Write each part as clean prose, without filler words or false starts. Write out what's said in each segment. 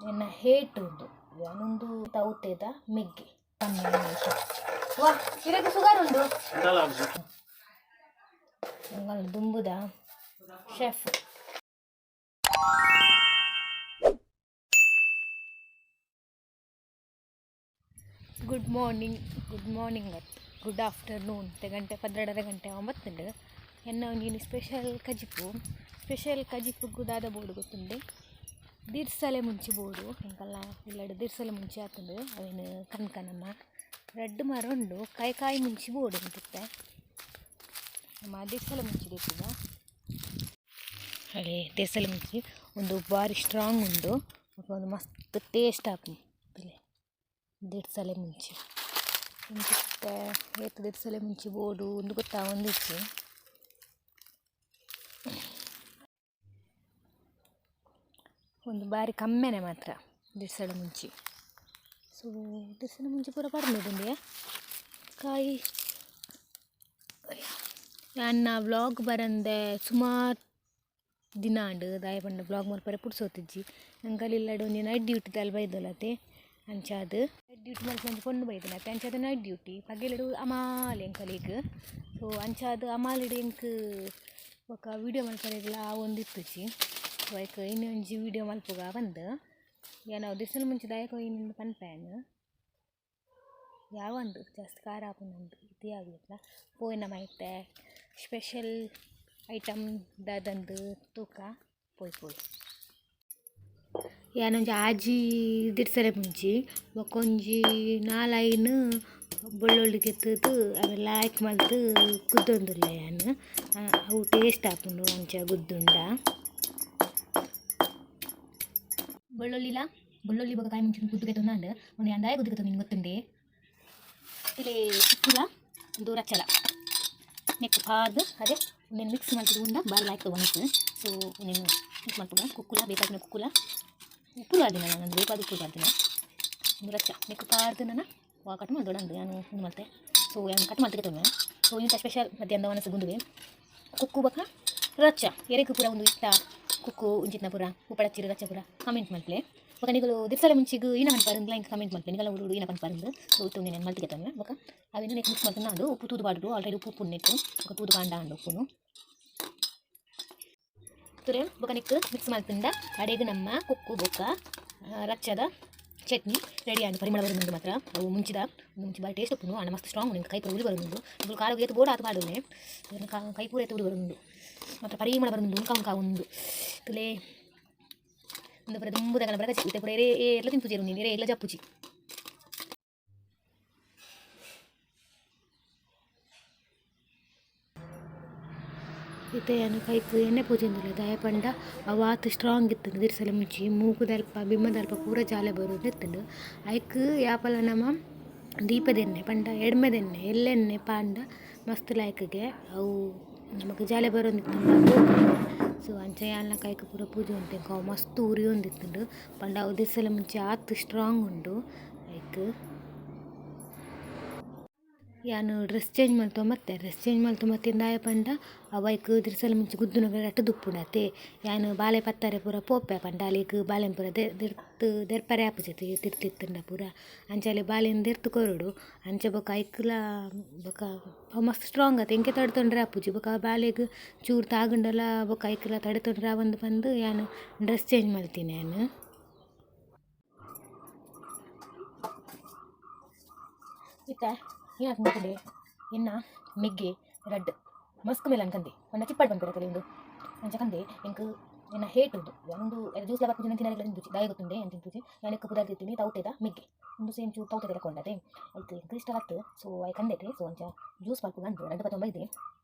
ಎನ್ನ ಹೇಟ್ ಉಂಡು ಯಾನೊಂದು ತೌತೆದ ಮೆಗ್ಗೆ ವಾ ಇದಕ್ಕೆ ಸುಗರ್ ಉಂಡು ದುಂಬುದ chef. Good morning good afternoon ಗಂಟೆ 12 ಗಂಟೆ ಎನ್ನ ಒಂಜಿನ ಸ್ಪೆಷಲ್ ಕಜಿಪು ಗುದಾದ ಬೋರ್ಡು ಗೊತ್ತುಂಡೆ ದಿರ್ಸಲೆ ಮುಂಚಿ ಬೋರ್ಡು ಎಂಕಲ್ಲ ಇಲ್ಲಡು ದಿರ್ಸಲೆ ಮುಂಚಿ ಆತುಂಡು ಅವೇನು ಕನಕನಮ್ಮ ರೆಡ್ ಮರ ಉಂಡು ಕಾಯಿ ಮುಂಚಿ ಬೋರ್ಡು ಅಂತಿತ್ತೆ ನಮ್ಮ ದಿರ್ಸಲೆ ಮುಂಚಿ ದಿತ್ತದ ಅದೇ ದಿರ್ಸಲೆ ಮುಂಚಿ ಒಂದು ಬಾರಿ ಸ್ಟ್ರಾಂಗ್ ಉಂಡು ಒಂದು ಮಸ್ತ್ ಟೇಸ್ಟ್ ಆಪು ದಿರ್ಸಲೆ ಮುಂಚಿ ಎಂತಿತ್ತೆ ಏತು ದಿರ್ಸಲೆ ಮುಂಚಿ ಬೋರ್ಡು ಒಂದು ಗೊತ್ತಾ ಒಂದಿತ್ತು ಒಂದು ಬಾರಿ ಕಮ್ಮೆನೆ ಮಾತ್ರ ದಿರ್ಸಲ ಮುಂಚಿ. ಸೊ ದಿರ್ಸಲ ಮುಂಚಿ ಪೂರ ಪರ್ಮೇದುಂಡೆ ಕಾಯಿ ನನ್ನ ವ್ಲಾಗ್ ಬರಂದೆ ಸುಮಾರು ದಿನ ಅಂಡು ದಾಯ ಪಂಡ ವ್ಲಾಗ್ ಮಲ್ಪರೆ ಪುಡ್ಸೋತಿಜ್ಜಿ ನಂಗಲ್ಲಿ ಇಲ್ಲಡು ಒಂದು ನೈಟ್ ಡ್ಯೂಟಿ ತಲೆ ಬೈದೋಲತೆ ಅಂಚಾದು ನೈಟ್ ಡ್ಯೂಟಿ ಮಲ್ಪಂದು ಕೊಂಡು ಬೈದನತ್ತೆ ಅಂಚಾದ ನೈಟ್ ಡ್ಯೂಟಿ ಪಗ್ಗೆಲಿಡು ಅಮಾಲೆ ಎಂಕಲೀಗ್. ಸೊ ಅಂಚಾದು ಅಮಾಲಿಡು ಎಂಕ್ ఒక ವೀಡಿಯೋ ಮಲ್ಪರೆಗ್ಲ ಒಂದಿತ್ತುಜಿ ವೈಕ್ ಇನ್ನೊಂಜಿ ವೀಡಿಯೋ ಮಲ್ಪುಗ ಬಂದು ನಾವು ದಿರ್ಸಲ ಮುಂಚೆ ದಾಯಕ ಇನ್ನೊಂದು ಪನ್ಪ್ಯಾನ್ ಯಾವಂದು ಜಾಸ್ತಿ ಖಾರ ಹಾಪುಂಡು ಇದು ಯಾವಿಲ್ಲ ಪೋಯಿನ ಮೈತೆ ಸ್ಪೆಷಲ್ ಐಟಮ್ ದಾದಂದು ತೂಕ ಪೋಯ್ ಯಾನೊಂಜಿ ಆಜಿ ದಿರ್ಸಲೆ ಮುಂಚಿ ಬೊಕೊಂಜಿ 4 ಬೆಳ್ಳುಳ್ಳಿ ಕೆತ್ತದು ಅವೆಲ್ಲ ಹಾಕಿ ಮಲ್ತು ಕುದ್ದೊಂದುಲ್ಲ ಯಾನು ಅವು ಟೇಸ್ಟ್ ಹಾಪುಂಡು ಅಂಚ ಗುದ್ದುಂಡ ಬೆಳ್ಳುಳ್ಳಿ ಬಗ್ಗೆ ಕಾಯಿ ಮುಂಚೆ ಕುದ್ದು ಕೆತ್ತೊಂದು ಒಂದು ಅಂದಾಯ ಗುದ್ದು ಕೆತ್ತೊಂದು ನಿಂಗೆ ಗೊತ್ತುಂಡೆ ಇಲ್ಲಿ ಕುಕ್ಕುಲ ಒಂದು ರಚ್ಚಲ ನೆಕ್ಕು ಪಾರ್ದು ಅದೇ నేను ಮಿಕ್ಸ್ ಮಾಡ್ತಿದ್ದು ಉಂಡ ಬಾರಿ ಲಾಯ್ಕ್ ತೊಗೊಂಡಿತ್ತು. ಸೊ ನೀನು ಮಿಕ್ಸ್ ಮಾಡ್ಕೊಂಡು ಕುಕ್ಕುಲ ಬೇಕಾದ ಕುಕ್ಕುಲ ಉಪ್ಪು ಬಾರ್ದಿನ ನಾನು ಬೇಕಾದ ಉಪ್ಪು ಬಾರ್ದಿನ ಒಂದು ರಚ್ಚ ನೆಕ್ಕು ಪಾರ್ದು ನಾನು ಕಟ್ ಮಾಡಿದೋಡ ಅಂದು ನಾನು ಇದು ಮಾಡ್ತೆ. ಸೊ ಏನು ಕಟ್ ಮಾಡ್ತಿಗೆ ತೊಗೊಂಡೆ. ಸೊ ಇಂಥ ಸ್ಪೆಷಲ್ ಮಧ್ಯಾಹ್ನ ಮನಸ್ಸು ಗುಂದುವೆ ಕುಕ್ಕು ಬಕ್ಕ ರಚ್ಚ ಎರೆಕು ಪೂರ ಒಂದು ಇಷ್ಟ ಕುಕ್ಕು ಉಂಚಿನ ಪೂರ ಉಪ್ಪಳಚ್ಚಿರು ರಚ್ಚ ಪೂರ ಕಮೆಂಟ್ ಮಾಡ್ಲೆ ಬೊಕ ನಿಗಳು ದಿರ್ಸಲ ಮುಂಚಿಗೆ ಈನ ಪನ್ಪಾರಿಂದ ಹಿಂಗೆ ಕಮೆಂಟ್ ಮಾಡ್ಲೆ ನಿಗಲ ಹುಡುಗರು ಈನ ಪನ್ಪಾರಿಂದ. ಸೊ ಇತ್ತು నేను ಮಲ್ತಿಗೆ ತೊಗೊಂಡೆ ಬೊಕ ಅವೇನು ನೆಕ್ ಮಿಕ್ಸ್ ಮಾಡ್ಕೊಂಡು ಅದು ಉಪ್ಪು ತೂದು ಬಾಡ್ರು ಆಲ್ರೆಡಿ ಉಪ್ಪು ಉನ್ನಿಟ್ಟು ಬೊಕ ತೂದು ಕಾಂಡ ಅಂಡು ಉಪ್ಪುನು ತುರೆ ಬೊಕ ನಿಕ್ ಮಿಕ್ಸ್ ಮಾಡ್ತಿಂದ ಅಡೆಗೆ ನಮ್ಮ ಕುಕ್ಕು ಬೊಕ ರಚ್ಚದ ಚಟ್ನಿ ರೆಡಿ ಆಂಡು ಪರಿಮಳ ಬರುವುದು ಮಾತ್ರ ಅವು ಮುಂಚಿದ ಮುಂಚೆ ಬಾರಿ ಟೇಸ್ಟ್ ಉಪ್ಪು ಅಣ್ಣ ಮಸ್ತ್ ಸ್ಟ್ರಾಂಗ್ ನಿಂಗೆ ಕೈ ಪೂರ ಉಳಿ ಬರುವುದು ಇವರು ಕಾಲು ಏತು ಬೋಡ ಆತು ಪಾಡುವೆ ಕೈ ಪೂರ ಎತ್ತು ಉಳಿ ಬರುವುದು ಮಾತ್ರ ಪರಿಮಳ ಬರುವುದು ಉಂಕ ಉಂದು ತುಲೆ ಒಂದು ಪುರ ದುಂಬು ತಗಲ ಬರ ಕಚ್ಚಿ ಪುರ ಎಲ್ಲ ತಿಂಪುಜಿ ನೀನು ಎಲ್ಲ ಜಪ್ಪುಜಿ ಇತೆಯನ್ನು ಕೈಕು ಎಣ್ಣೆ ಪೂಜೆಂದಿಲ್ಲ ದಯ ಪಂಡ ಅವಾತು ಸ್ಟ್ರಾಂಗ್ ಇತ್ತು ದಿರ್ಸಲ ಮುಂಚಿ ಮೂಗುದಲ್ಪ ಬಿಮ್ಮದಲ್ಪ ಪೂರ ಜಾಲೆ ಬರೋದು ಇತ್ತು ಐಕ್ ಯಾಪಲ ನಮ್ಮ ದೀಪದೆಣ್ಣೆ ಪಂಡ ಎಡ್ಮೆದೆಣ್ಣೆ ಎಲ್ಲೆಣ್ಣೆ ಪಾಂಡ ಮಸ್ತ್ ಲಾಯ್ಕಿಗೆ ಅವು ನಮಗೆ ಜಾಲೆ ಬರೋದಿತ್ತು. ಸೊ ಅಂಚ ಯಾನ್ಲ ಕೈಕು ಪೂರ ಪೂಜೆ ಉಂಟು ಅವು ಮಸ್ತ್ ಉರಿ ಒಂದಿತ್ತು ಪಂಡ ಅವು ದಿರ್ಸಲ ಮುಂಚೆ ಆತು ಸ್ಟ್ರಾಂಗ್ ಉಂಡು ಐಕ್ ಯಾನು ಡ್ರೆಸ್ ಚೇಂಜ್ ಮಾಡ್ತು ಮತ್ತೆ ದಾಯ ಪಂಡ ಅವೈಕ್ ದಿರ್ಸಲ ಮುಂಚೆ ಗುದ್ದುನ ಅಟ್ಟು ದುಪ್ಪುಡತೆ ಯಾನು ಬಾಲೆ ಪತ್ತಾರೆ ಪೂರ ಪೋಪೆ ಪಂಡ ಅಲ್ಲಿಗೆ ಬಾಲೆನ್ ಪೂರ ದೆರ್ಪರೆ ಆಪುಜತೆ ತಿರ್ತಿತ್ತಂಡ ಪೂರ ಅಂಚಲ್ಲಿ ಬಾಲೆನ್ ದೆರ್ತು ಕೊರಡು ಅಂಚ ಬೊಕ ಐಕ್ಲ ಬೊಕ ಮಸ್ತ್ ಸ್ಟ್ರಾಂಗ್ ಆತ ಎಂಕೆ ತಡ್ತೊಂಡ್ರೆ ಆಪುಜಿ ಬೊಕ ಬಾಲೆಗೆ ಚೂರು ತಾಗಂಡಲ್ಲ ಬೊಕ ಐಕ್ಲ ತಡ್ತೊಂಡ್ರೆ ಒಂದು ಬಂದು ಯಾನು ಡ್ರೆಸ್ ಚೇಂಜ್ ಮಾಡ್ತೀನಿ ನಾನು ಇತ್ತ ಏನಾಯ್ತು ನೋಡಿದೆ ಎನ್ನ ಮೆಗ್ಗೆ ರೆಡ್ ಮಸ್ಕ್ ಮೇಲೆ ಅನ್ಕಂದೆ ಒಂದು ಚಿಪ್ಪಾಡು ಬಂದ್ಕೊಡ ಒಂದು ಅಂಚಕಂದೆ ಎಂಕ್ ಎನ್ನ ಹೇಟ್ ಉಂಟು ಒಂದು ಜ್ಯೂಸ್ಲ ಬರ್ಪುಜಿ ನಾನು ತಿನ್ನೋದಿಲ್ಲ ತಿಂತುಜಿ ದಾಯ ಗೊತ್ತುಂಡೆ ಏನು ತಿಂತುಜಿ ಯಾನಕ್ಕೆ ಪುದಾರ್ ತಿಂತೀನಿ ತೌತೆದ ಮೆಗ್ಗೆ ಒಂದು ಸೇಮ್ ಚೂರು ತೌತೆ ತಗೊಂಡದೆ ಆಯ್ತು ಎಂಕ್ ಇಷ್ಟ ಆಗ್ತು. ಸೊ ಆಯ್ ಕಂದೈತೆ ಸೊ ಅಂಚ ಜ್ಯೂಸ್ ಮಾಡ್ಕೊಂಡು ಅಂದು ರೆಡ್ ಬತ್ತೊಂಬ ಇದೆ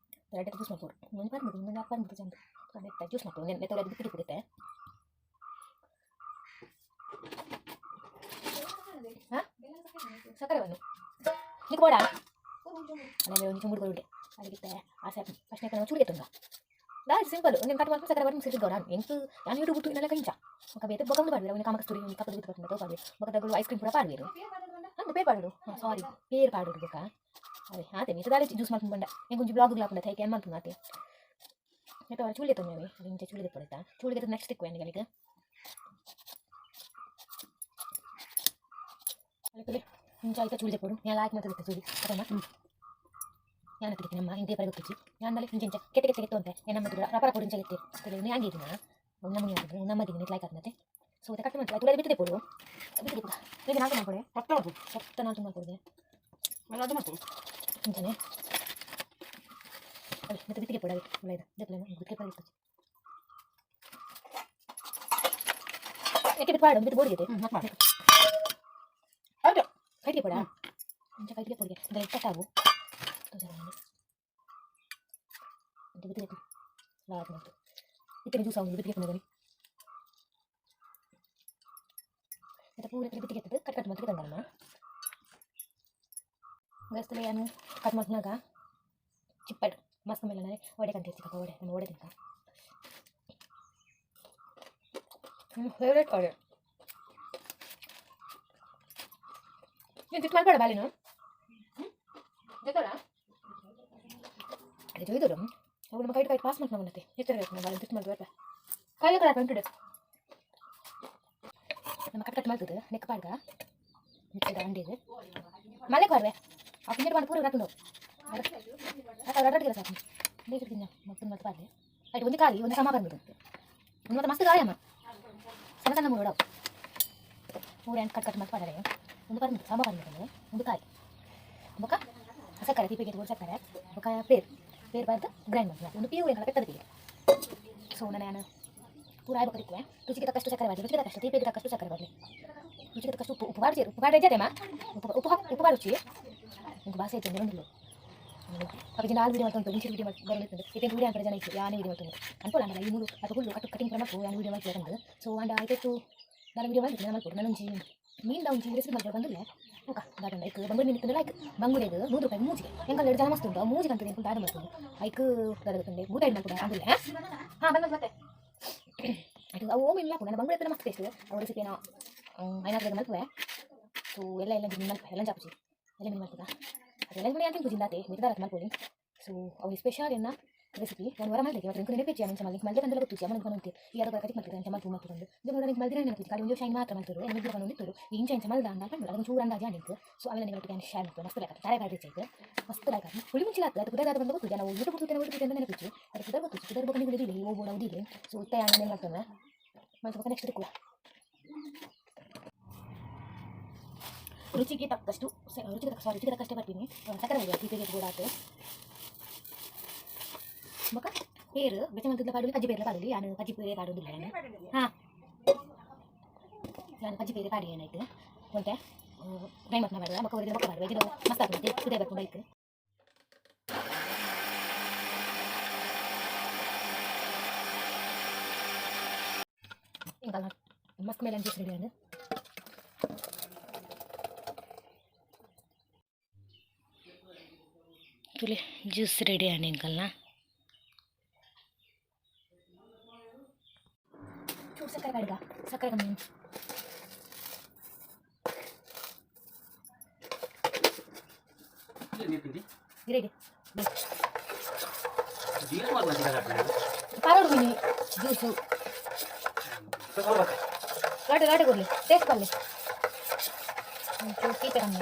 ರೆಡ್ ಜ್ಯೂಸ್ ಮಾಡ್ಬೋದು ನಾನು ಬರ್ಬೋದು ಇನ್ನೊಂದು ಯಾಕೆ ಬರ್ಬೋದು ಚಂದ ನೆಟ್ಟ ಜ್ಯೂಸ್ ಮಾಡ್ಬೋದು ನೆತ್ತೊಲೆ ಅದು ಬಿಟ್ಟು ಕುಡಿತೆ ಹಾಂ ಸಕ್ಕರೆ ಬನ್ನಿ నీకు పోడా అలా ಒಂದು ಚುಂಬುಡು ಬರುಡೆ ಅದಕ್ಕೆ ಆಸೆ ಫಸ್ಟ್ ನಾವು ಚೂಡಿಗೆ ತುಂಗ ದಾ ಸಿಂಪಲ್ నేను కట్ ಮಾಡ್ಕೊಂಡು ಸಕ್ಕರೆ ಬರ್ತೀನಿ ಸಿರಿಗೋಡ ಎಂಟು ನಾನು ಯೂಟ್ಯೂಬ್ ಬಿಟ್ಟು ಇನ್ನೆಲ್ಲ ಕಂಚ ఒక ಬೇತೆ ಬೊಕಂದು ಪಾಡ್ಬೇರು ಅವನ ಕಾಮಕಸ್ತೂರಿ ಒಂದು ಕಪ್ಪದ ಬಿಟ್ಟು ಬರ್ತೀನಿ ತೋಪಾಡಿ ಬೊಕ ತಗೊಳ್ಳು ಐಸ್ ಕ್ರೀಮ್ ಪೂರ ಪಾಡ್ಬೇರು ಅಂದು ಪೇರ್ ಪಾಡು ಸಾರಿ ಪೇರ್ ಪಾಡು ಬೊಕ ಅದೇ ಆತೆ ಮಿತದಾಲೆ ಜ್ಯೂಸ್ ಮಾಡ್ಕೊಂಡು ಬಂದ ಹೆಂಗೆ ಒಂಜಿ ಬ್ಲಾಗ್ ಗ್ಲಾಪುಂಡ ತೈಕೆ ಏನು ಮಾಡ್ತೀನಿ ಆತೆ ಆಯ್ತು ಅವ್ರು ಚೂಳಿಗೆ ತೊಂದೇವೆ ಅದು ಇಂಚೆ ಚೂಳಿಗೆ ಪಡೈತಾ ಚೂಳಿಗೆ ನೆಕ್ಸ್ಟ್ ತಿಕ್ಕು ನನಗೆ ಅದಕ್ಕೆ ಮುಂಚೆ ಆಯ್ತಾ ಚೂಡಿ ಕೊಡು ನಾನು ಹಾಕಿ ಮತ್ತೆ ಚೂಡಿ ಅದಮ್ಮ ನಾನು ತೆಗಿತೀನಿ ನಮ್ಮ ಹಿಂದೆ ಪರ ಗೊತ್ತಿಚ್ಚಿ ನಾನು ಹಿಂಚೆ ಕೆಟ್ಟ ಕೆಟ್ಟ ಕೆತ್ತು ಅಂತೆ ನಮ್ಮ ರಪರ ಕೊಡು ಹಿಂಚೆ ಕೆತ್ತೆ ಅದೇ ಹಂಗೆ ಇದೀನ ನಮ್ಮನೆ ಆಗಿದ್ದು ನಮ್ಮದಿನ ಲೈಕ್ ಆಗ್ತದೆ ಸೊ ಕಟ್ ಮಾಡ್ತೀವಿ ತುಳ ಬಿಟ್ಟಿದೆ ಕೊಡು ಬಿಟ್ಟಿದೆ ಕೂಡ ಈಗ ನಾಲ್ಕು ಮಾಡ್ಕೊಡೆ ಸತ್ತ ನಾಲ್ಕು ಮಾಡ್ಕೊಡಿದೆ ಅದು ಮಾಡ್ತೀನಿ ಹಿಂಚೆ ಮತ್ತೆ ಬಿಟ್ಟಿಗೆ ಕೊಡ ಒಳ್ಳೆಯದು ಗುತ್ತಿಗೆ ಪರ ಇತ್ತು ಯಾಕೆ ಬಿಟ್ಟು ಬಿಟ್ಟು ಬೋಡಿಗೆ ಹೌದು ಕೈಗೆ ಕೊಡ ಮುಂಚೆ ಕೈಗೆ ಕೊಡಿಗೆ ಅಂದರೆ ಕಟ್ಟಾಗು ಬಿಟ್ಟಿಗೆ ಲಾಟ್ ಮಾಡ್ತು ಇತ್ತೆ ಜ್ಯೂಸ್ ಆಗುದು ಬಿಟ್ಟಿಗೆ ಕೊಡೋದು ಮತ್ತೆ ಪೂರ ಬಿಟ್ಟಿಗೆ ಎತ್ತದು ಕಟ್ ಮಾಡ್ತಿಗೆ ತಂದಮ್ಮ ಗಸ್ತಲೆ ಏನು ಕಟ್ ಮಾಡ್ಕೊಂಡಾಗ ಚಿಪ್ಪಡು ಮಸ್ತ್ ಮೇಲೆ ಒಡೆ ಕಂತ ಸಿಕ್ಕ ಒಡೆ ನಾನು ಒಡೆ ತಿಂತ ಫೇವ್ರೇಟ್ ಕಡೆ ನೀನು ತಿಟ್ಟು ಮಾಡ್ಬೇಡ ಬಾಲಿನು ಗೊತ್ತಲ್ಲ ಅದೇ ಜೊಯ್ದರು ಅವ್ರು ನಮ್ಮ ಕೈ ಪಾಸ್ ಮಾಡ್ಕೊಂಡು ಬಂದತ್ತೆ ಎಚ್ಚರಬೇಕು ನಾವು ಬಾಲಿನ ತಿಟ್ಟು ಮಾಡ್ಬೇಡ ಕಾಯಿಲೆ ಕಡೆ ಕಂಟಿಡು ನಮ್ಮ ಕಟ್ ಮಾಡ್ತದೆ ನೆಕ್ ಪಾಡ್ಗ ಮಿಕ್ಕಿದ ಅಂಡಿಗೆ ಮಳೆ ಬಾರ್ವೆ ಆ ಪಿಂಜರ್ ಮಾಡಿ ಪೂರ ಹಾಕೊಂಡು ರಡ್ಡಿಗೆ ಸಾಕು ಬೇಗ ತಿನ್ನ ಮತ್ತೆ ಮತ್ತೆ ಬಾರ್ಲೆ ಆಯ್ತು ಒಂದು ಖಾಲಿ ಒಂದು ಸಮ ಬಂದ್ಬಿಡುತ್ತೆ ಒಂದು ಮತ್ತೆ ಮಸ್ತ್ ಗಾಯಮ್ಮ ಸಣ್ಣ ಸಣ್ಣ ಮೂರು ಮೂರು ಎಂಟು ಕಟ್ ಮಾಡಿ ಪಾಡರೆ ಒಂದು ಬಂದ್ಬಿಟ್ಟು ಸಮ ಬಂದ್ಬಿಟ್ಟು ಒಂದು ಕಾಯಿ ಬೊಕ್ಕ ಸಕ್ಕರೆ ತೀಪಿಗೆ ತಗೊಂಡು ಸಕ್ಕರೆ ಬೊಕ್ಕ ಪೇರ್ ಬಾರ್ದು ಗ್ರೈಂಡ್ ಮಾಡ್ತೀನಿ ಒಂದು ಪೀವು ಏನಾರ ಕೆತ್ತದಕ್ಕೆ ಸೊ ನಾನು ಪೂರ ಆಯ್ಬೇಕು ರುಚಿಗೆ ತಕ್ಕಷ್ಟು ಸಕ್ಕರೆ ಬಾರಲಿ ರುಚಿಗೆ ತಕ್ಕಷ್ಟು ತೀಪಿಗೆ ತಕ್ಕಷ್ಟು ಸಕ್ಕರೆ ಬರಲಿ ರುಚಿಗೆ ತಕ್ಕಷ್ಟು ಉಪ್ಪು ಬಾಡಿಸಿ ಉಪ್ಪು ಬಾಡಿ ಜೊತೆಮ್ಮ ಉಪ್ಪು ಬಾರುಚಿ ನಿಮ್ಗೆ ಭಾಷೆ ಇತ್ತು ಒಂದಿಲ್ಲ ಅವಾಗ ನಾಲ್ಕು ವಿಡಿಯೋ ಮಾಡ್ಕೊಂಡು ಮುಂಚೆ ವಿಡಿಯೋ ಮಾಡಿ ಬರಲಿರ್ತದೆ ಇದೇನು ವಿಡಿಯೋ ಅಂತಾರೆ ಜನ ಇತ್ತು ಯಾನೇ ವಿಡಿಯೋ ಮಾಡ್ತೀನಿ ಅನ್ಕೊಳ್ಳ ಈ ಮೂರು ಅದು ಹುಲ್ಲು ಕಟಿಂಗ್ ಪ್ರಮಾಣಕ್ಕೂ ಯಾನು ವಿಡಿಯೋ ಮಾಡ್ತೀವಿ ಬಂದು ಸೊ ಅಂಡ್ ಆಯ್ತು ನಾನು ವಿಡಿಯೋ ಮಾಡಿದ್ದೀನಿ ನಾನು ಮಾಡ್ಕೊಡು ನಾನು ಮೀನು ಒಂದು ರೆಸಿಪಿ ಮಾಡ್ಕೊಂಡು ಬಂದಿಲ್ಲ ಓಕ ದಾಟಂಡ ಐಕ್ ಬಂಗೂರು ಮೀನು ಇತ್ತು ಲೈಕ್ ಬಂಗೂರಿದು 100 ರೂಪಾಯಿ ಮೂಜಿಗೆ ಹೆಂಗಲ್ಲ 2 ಜನ ಮಸ್ತ್ ಉಂಟು ಮೂಜಿಗೆ ಅಂತ ಏನು ದಾದ ಮಾಡ್ಕೊಂಡು ಐಕ್ ದರಗತ್ತಂಡೆ ಊಟ ಇದು ಮಾಡ್ಕೊಂಡು ಆಗಿಲ್ಲ ಹಾಂ ಬಂದು ಮತ್ತೆ ಅದು ಅವು ಮೀನು ಹಾಕು ನಾನು ಬಂಗೂರು ಎತ್ತ ಮಸ್ತ್ ಟೇಸ್ಟ್ ಅವ್ರ ರೆಸಿಪಿ ಏನೋ ಐನಾರು ಮಾಡ್ತೇವೆ ಸೊ ಎಲ್ಲ ಮೀನು ಮಾಡ್ತಾರೆ ಎಲ್ಲ ಜಾಪುಚಿ ಎಲ್ಲ ಮೀನು ಮಾಡ್ತದ ಅದೆಲ್ಲ ಮನೆ ಅಂತ ಕುಜಿಂದಾತೆ ಮಿಗದಾರ ಮಾಡ್ಕೊಳ್ಳಿ ಸೊ ಅವ್ರು ಸ್ಪೆಷಲ್ ಏನ ರೆಸಿಪಿ ನಾನು ಹೊರ ಮಾಡಲಿಕ್ಕೆ ಇವತ್ತು ನೆನಪಿಚ್ಚಿ ನಾನು ಮಾಡಿ ಮಲ್ದೆ ಬಂದೆಲ್ಲ ಗೊತ್ತು ಅಮ್ಮ ಬಂದು ಈ ಯಾರು ಕಟಿಂಗ್ ಮಾಡ್ತಿದ್ದೆ ಅಂತ ಮಾಡ್ಕೊಂಡು ಮಾಡ್ಕೊಂಡು ಇದು ನೋಡಿ ಮಲ್ದಿನ ನೆನಪಿತ್ತು ಕಾಲಿ ಒಂದು ಶೈನ್ ಮಾತ್ರ ಮಾಡ್ತಾರೆ ನನಗೆ ಬಂದಿತ್ತು ಈ ಇಂಚ ಮಲ್ದ ಅಂತ ಅದನ್ನು ಚೂರು ಅಂದಾಜು ಆಡಿತ್ತು ಸೊ ಆಮೇಲೆ ನನಗೆ ಒಟ್ಟಿಗೆ ಶೇರ್ ಮಾಡ್ತಾರೆ ಮಸ್ತ್ ಬೇಕಾಗ್ತದೆ ತಾರೆ ಗಾಡಿ ಇತ್ತು ಮಸ್ತ್ ಬೇಕಾಗ್ತದೆ ಹುಳಿ ಮುಂಚಿಲ್ಲ ಆಗ್ತದೆ ಅದು ಕುದಾದ ಬಂದು ಗೊತ್ತು ನಾವು ಊಟ ಬಿಟ್ಟು ಅಂತ ನೆನಪಿಚ್ಚು ಅದು ಕುದಾರ ಗೊತ್ತು ಕುದಾರ ಬಗ್ಗೆ ನೀವು ಇದಿಲ್ಲ ಹೋಗ್ಬೋದು ಅವ್ದಿಲ್ಲ ಸೊ ಉತ್ತ ಏನು ಮಾಡ್ತಾನೆ ಮಾಡ್ಬೇಕು ನೆಕ್ಸ್ಟ್ ಕೂಡ ರುಚಿಗೆ ತಕ್ಕಷ್ಟು ರುಚಿಗೆ ತಕ್ಕಷ್ಟೇ ಬರ್ತೀನಿ ಸಕ್ಕರೆ ಮಾಡಿ ತೀಪಿಗೆ ಕೂಡ ಆಯ್ತು ಬೊಕ್ಕ ಪೇರು ಬೆಚ್ಚ ಮಾಡ್ತಿದ್ದ ಕಾಡಲಿ ಕಜ್ಜಿ ಪೇರೆ ಕಾಡಲಿ ನಾನು ಕಜ್ಜಿ ಪೇರೆ ಕಾಡೋದಿಲ್ಲ ಹಾಂ ನಾನು ಕಜ್ಜಿ ಪೇರೆ ಕಾಡಿ ಏನಾಯ್ತು ಮತ್ತೆ ಗ್ರೈಂಡ್ ಮಾಡ್ತಾ ಮಾಡಿದ್ರೆ ಬೊಕ್ಕ ಬರೀ ಬೊಕ್ಕ ಮಾಡುವ ಇದು ಮಸ್ತ್ ಆಗ್ತದೆ ಕುದೇ ಬರ್ಕೊಂಡು ಆಯ್ತು ಹಿಂಗಲ್ಲ ಮಸ್ತ್ ಮೇಲೆ ಜ್ಯೂಸ್ ರೆಡಿ ಅಂದ್ರೆ ತುಳಿ ಜ್ಯೂಸ್ ರೆಡಿ ಆಗಿ ಅಂಕಲ್ನ ಚೂರು ಸಕ್ಕರೆ ಕಾಡಿಗ ಸಕ್ಕರೆ ಕಮ್ಮಿ ಗಿರೇಡಿ ಕಾರೋಡು ಮೀನಿ ಜ್ಯೂಸು ಗಾಟೆ ಕೊಡಲಿ ಟೇಸ್ಟ್ ಕೊಡಲಿ ಒಂಚೂರು ತೀಪೆ ಕಮ್ಮಿ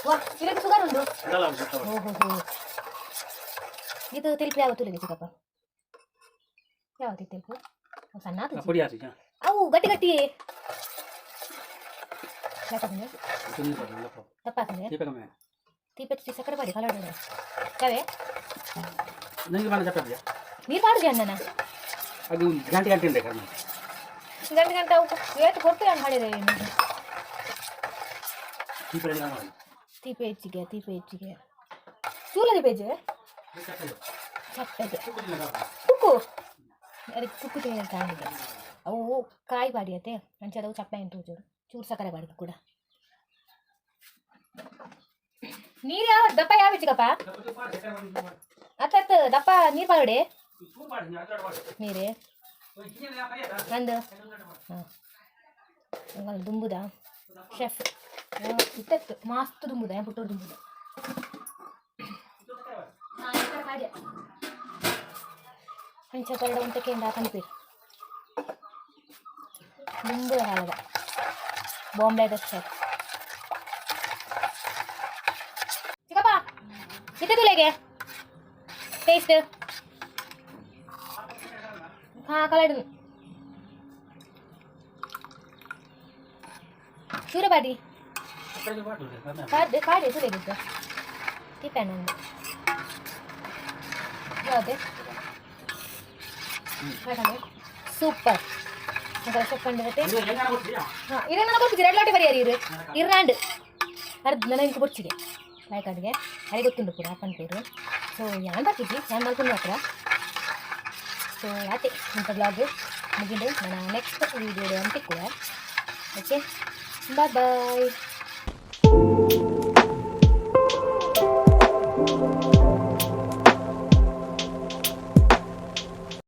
ವಾ ಇದಕ್ಕೆ ಶುಗರ್ ಉಂಟು ಓಹೋ ಇದು ತಿಲ್ಪು ಯಾವ ತುಳಿಗೆ ಚಿಕ್ಕಪ್ಪ ಯಾವತ್ತು ತಿಲ್ಪು ಸಣ್ಣ ಅವು ಗಟ್ಟಿ ಗಟ್ಟಿ ತಪ್ಪಾಗ್ತದೆ ತೀಪೆ ಸಕ್ಕರೆ ಮಾಡಿ ಕಲರ್ ಯಾವೇ ನೀರು ಮಾಡಿದೆ ಅನ್ನನ ಗಂಟೆ ಅವು ಏಟು ಕೊಡ್ತೀರ ಅಂತ ಹೇಳಿದೆ ತೀಪೆ ಹೆಚ್ಚಿಗೆ ಚೂಲ ದೀಪೆ ಚಪ್ಪೆ ಕುಕ್ಕು ಅದಕ್ಕೆ ಕುಕ್ಕು ತಾಂಡಿದೆ ಅವು ಕಾಯಿ ಬಾಡಿಯತ್ತೆ ಅಂಚದವು ಚಪ್ಪೆ ಅಂತ ಚೂರು ಸಕ್ಕರೆ ಬಾಡಿಗೆ ಕೂಡ ನೀರು ಯಾವ ದಪ್ಪ ಯಾವ ಚಿಕ್ಕಪ್ಪ ಅತ್ತ ದಪ್ಪ ನೀರು ಬಾಡಿ ನೀರೇ ನಂದು ಹಾಂ ದುಂಬುದ ಶೆಫ್ ಇತ್ತು ಮಸ್ತ್ ದುಂಬುದ ಪುಟ್ಟೋರು ದುಂಬುದ ಅಂಚ ಕರಡ ಉಂಟಕ್ಕೆಂದ ಕನ್ಪೀರ್ ದುಂಬುದ ಹಾಲದ ಬಾಂಬೆದ ಶೆಫ್ ಎಂತ ತುಲೆಗೆ ಟೇಸ್ಟ್ ಹಾಂ ಕಲರ್ ಸೂರಬಾದಿ ಕಾಡೆ ತುಲೆಗಿದ್ದು ಟಿಫನ್ ಅಂದು ಯಾವುದೇ ಸೂಪರ್ ಸೊಪ್ಪಂಡು ಹಾಂ ಇರನ್ನ ಕೊಡ್ತಿದ್ದೀರಿ 2 ಲೋಟ ಬರೀ ಇರು ಇರ್ರಾಂಡು ಅರ್ಧ ನನಗೆ ಕೊಡ್ಚಿಗೆ ಬಾಯ್ಕಾಡಿಗೆ ಅದೇ ಗೊತ್ತುಂಡು ಕೂಡ ಅಪ್ಪನ ಪೇರು ಸೊ ಯಾನ್ ಬರ್ತಿದ್ವಿ ಯಾನ್ ಮಾಡ್ಕೊಂಡು ಹತ್ರ ಸೊ ಆತೆ ಇಂಥ ಬ್ಲಾಗ್ ಮುಗಿದು ನಾನು ನೆಕ್ಸ್ಟ್ ವೀಡಿಯೋ ಅಂತಿಕ್ಕುವ ಓಕೆ ಬಾಯ್ ಬಾಯ್